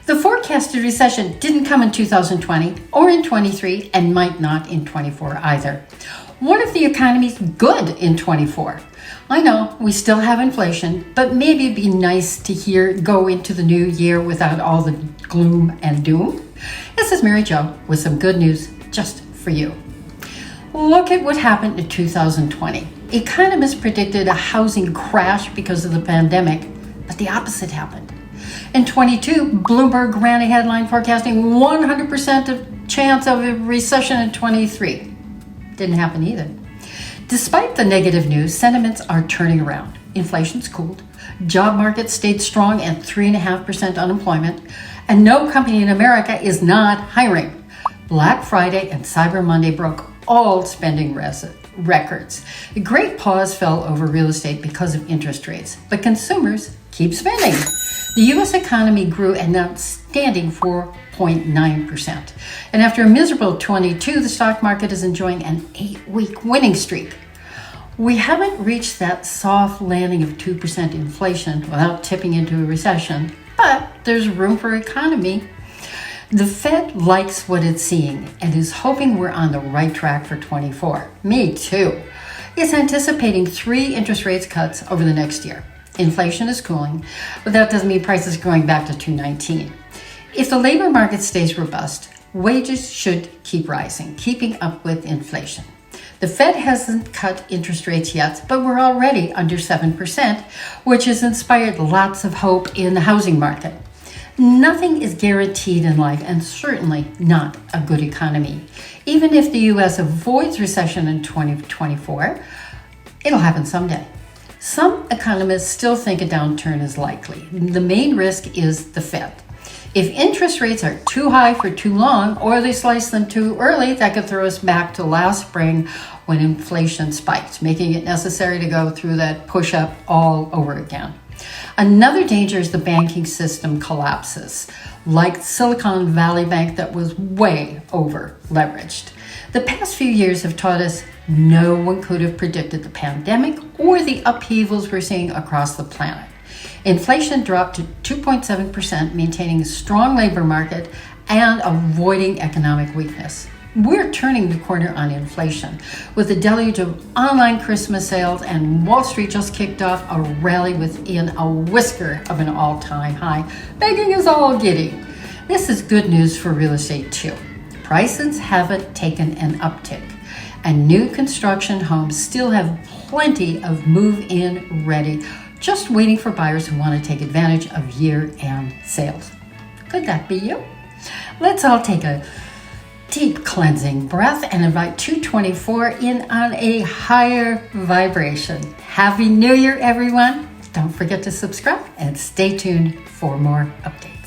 The forecasted recession didn't come in 2020 or in 23 and might not in 24 either. What if the economy's good in 24? I know we still have inflation, but maybe it'd be nice to go into the new year without all the gloom and doom. This is Mary Jo with some good news just for you. Look at what happened in 2020. Economists predicted a housing crash because of the pandemic, but the opposite happened. In 22, Bloomberg ran a headline forecasting 100% of chance of a recession in 23. Didn't happen either. Despite the negative news, sentiments are turning around. Inflation's cooled, job market stayed strong at 3.5% unemployment, and no company in America is not hiring. Black Friday and Cyber Monday broke all spending records. A great pause fell over real estate because of interest rates, but consumers keep spending. The U.S. economy grew an outstanding 4.9%. And after a miserable 22, the stock market is enjoying an 8-week winning streak. We haven't reached that soft landing of 2% inflation without tipping into a recession, but there's room for economy. The Fed likes what it's seeing and is hoping we're on the right track for 24. Me too. It's anticipating 3 interest rates cuts over the next year. Inflation is cooling, but that doesn't mean prices going back to 219. If the labor market stays robust, wages should keep rising, keeping up with inflation. The Fed hasn't cut interest rates yet, but we're already under 7%, which has inspired lots of hope in the housing market. Nothing is guaranteed in life, and certainly not a good economy. Even if the U.S. avoids recession in 2024, it'll happen someday. Some economists still think a downturn is likely. The main risk is the Fed. If interest rates are too high for too long, or they slice them too early, that could throw us back to last spring when inflation spiked, making it necessary to go through that push-up all over again. Another danger is the banking system collapses, like Silicon Valley Bank that was way over leveraged. The past few years have taught us no one could have predicted the pandemic or the upheavals we're seeing across the planet. Inflation dropped to 2.7%, maintaining a strong labor market and avoiding economic weakness. We're turning the corner on inflation with a deluge of online Christmas sales, and Wall Street just kicked off a rally within a whisker of an all-time high, making us all giddy. This is good news for real estate too. Prices haven't taken an uptick, and new construction homes still have plenty of move-in ready, just waiting for buyers who want to take advantage of year-end sales. Could that be you? Let's all take a deep cleansing breath and invite 224 in on a higher vibration. Happy New Year, everyone. Don't forget to subscribe and stay tuned for more updates.